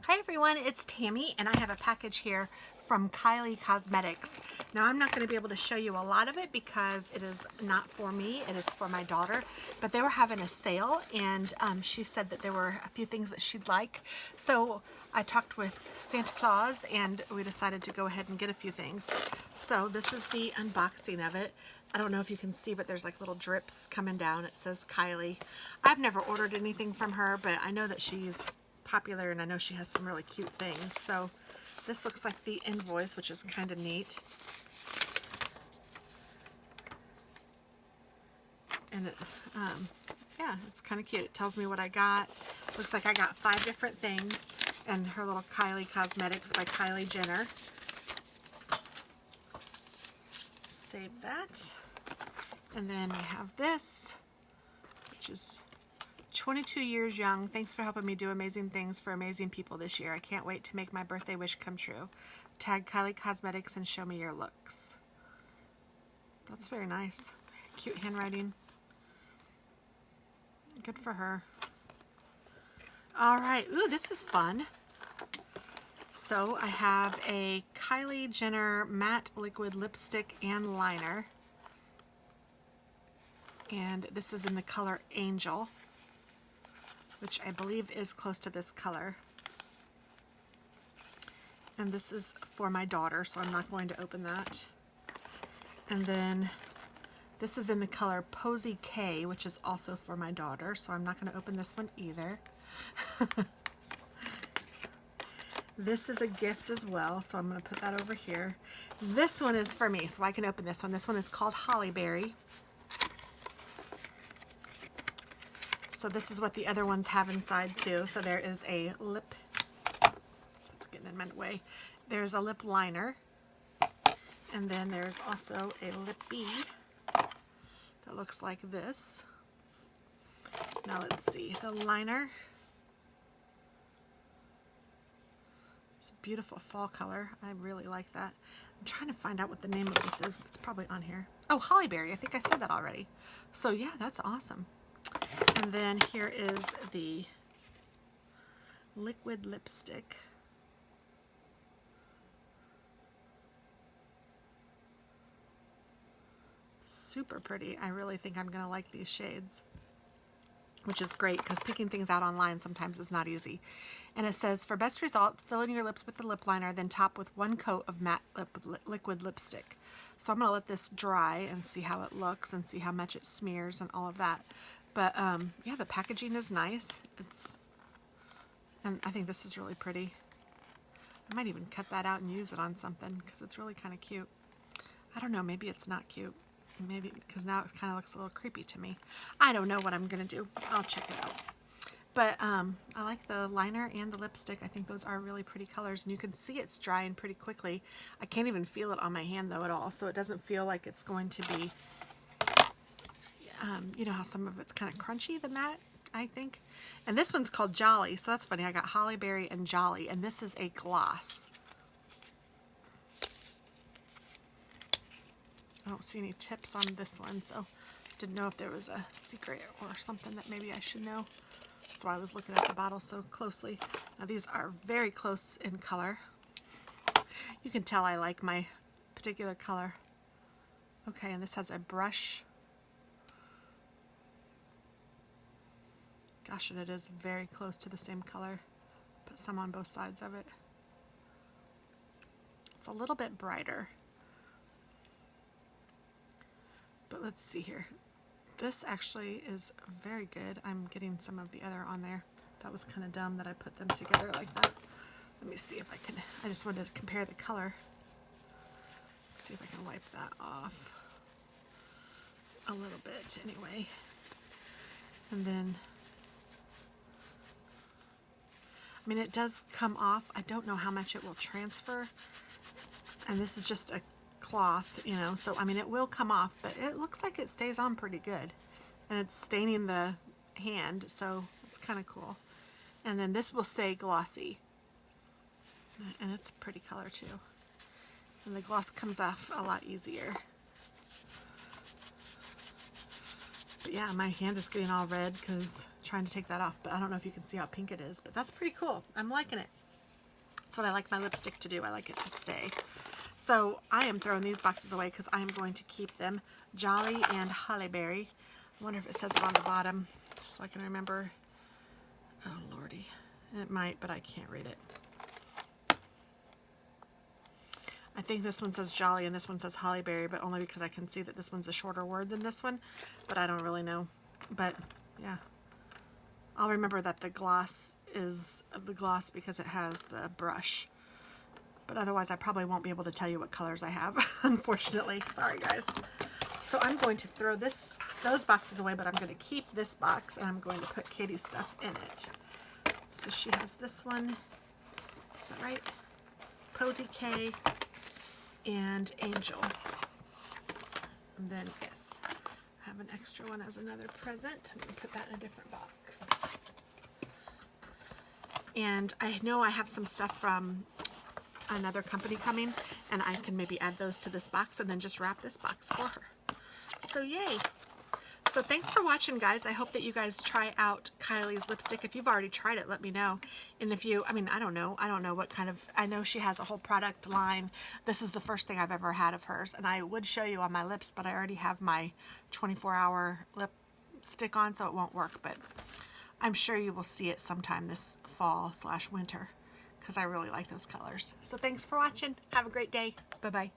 Hi everyone, it's Tammy and I have a package here from Kylie Cosmetics. Now I'm not going to be able to show you a lot of it because it is not for me, it is for my daughter, but they were having a sale and she said that there were a few things that she'd like. So I talked with Santa Claus and we decided to go ahead and get a few things. So this is the unboxing of it. I don't know if you can see, but there's like little drips coming down. It says Kylie. I've never ordered anything from her, but I know that she's popular and I know she has some really cute things. So this looks like the invoice, which is kind of neat. And it, yeah, it's kind of cute. It tells me what I got. Looks like I got 5 different things and her little Kylie Cosmetics by Kylie Jenner. Save that. And then we have this, which is 22 years young. Thanks for helping me do amazing things for amazing people this year. I can't wait to make my birthday wish come true. Tag Kylie Cosmetics and show me your looks. That's very nice. Cute handwriting. Good for her. All right. Ooh, this is fun. So I have a Kylie Jenner matte liquid lipstick and liner. And this is in the color Angel, which I believe is close to this color. And this is for my daughter, so I'm not going to open that. And then this is in the color Posy K, which is also for my daughter, so I'm not going to open this one either. This is a gift as well, so I'm going to put that over here. This one is for me, so I can open this one. This one is called Hollyberry. So this is what the other ones have inside too. So there is a lip, it's getting in my way. There's a lip liner. And then there's also a lip bead that looks like this. Now let's see, the liner. It's a beautiful fall color. I really like that. I'm trying to find out what the name of this is. It's probably on here. Oh, Hollyberry. I think I said that already. So yeah, that's awesome. And then here is the liquid lipstick. Super pretty. I really think I'm going to like these shades, which is great because picking things out online sometimes is not easy. And it says, for best result, fill in your lips with the lip liner, then top with 1 coat of matte liquid lipstick. So I'm going to let this dry and see how it looks and see how much it smears and all of that. But yeah, the packaging is nice. And I think this is really pretty. I might even cut that out and use it on something because it's really kind of cute. I don't know, maybe it's not cute. Maybe because now it kind of looks a little creepy to me. I don't know what I'm gonna do. I'll check it out. But I like the liner and the lipstick. I think those are really pretty colors, and you can see it's drying pretty quickly. I can't even feel it on my hand though at all, so it doesn't feel like it's going to be you know how some of it's kind of crunchy, the matte, I think. And this one's called Jolly, so that's funny. I got Hollyberry and Jolly, and this is a gloss. I don't see any tips on this one, so didn't know if there was a secret or something that maybe I should know. That's why I was looking at the bottle so closely. Now these are very close in color. You can tell I like my particular color. Okay, and this has a brush. Gosh, and it is very close to the same color. Put some on both sides of it. It's a little bit brighter. But let's see here. This actually is very good. I'm getting some of the other on there. That was kind of dumb that I put them together like that. Let me see if I can, I just wanted to compare the color. Let's see if I can wipe that off a little bit anyway. And then, I mean, it does come off. I don't know how much it will transfer. And this is just a cloth, you know, so I mean it will come off, but it looks like it stays on pretty good. And it's staining the hand, so it's kind of cool. And then this will stay glossy. And it's a pretty color too. And the gloss comes off a lot easier. But yeah, my hand is getting all red because trying to take that off, but I don't know if you can see how pink it is, but that's pretty cool. I'm liking it. That's what I like my lipstick to do. I like it to stay. So I am throwing these boxes away because I'm going to keep them. Jolly and Hollyberry. I wonder if it says it on the bottom so I can remember. Oh lordy, it might, but I can't read it. I think this one says Jolly and this one says Hollyberry, but only because I can see that this one's a shorter word than this one, but I don't really know. But yeah, I'll remember that the gloss is the gloss because it has the brush. But otherwise I probably won't be able to tell you what colors I have, unfortunately. Sorry guys. So I'm going to throw those boxes away, but I'm going to keep this box and I'm going to put Katie's stuff in it. So she has this one. Is that right? Posy K and Angel. And then yes, I have an extra one as another present. I'm going to put that in a different box. And I know I have some stuff from another company coming, and I can maybe add those to this box and then just wrap this box for her. So yay. So thanks for watching, guys. I hope that you guys try out Kylie's lipstick. If you've already tried it, let me know. And if you, I mean, I don't know what kind of, I know she has a whole product line. This is the first thing I've ever had of hers, and I would show you on my lips, but I already have my 24-hour lipstick on, so it won't work, but I'm sure you will see it sometime this fall/winter because I really like those colors. So thanks for watching. Have a great day. Bye-bye.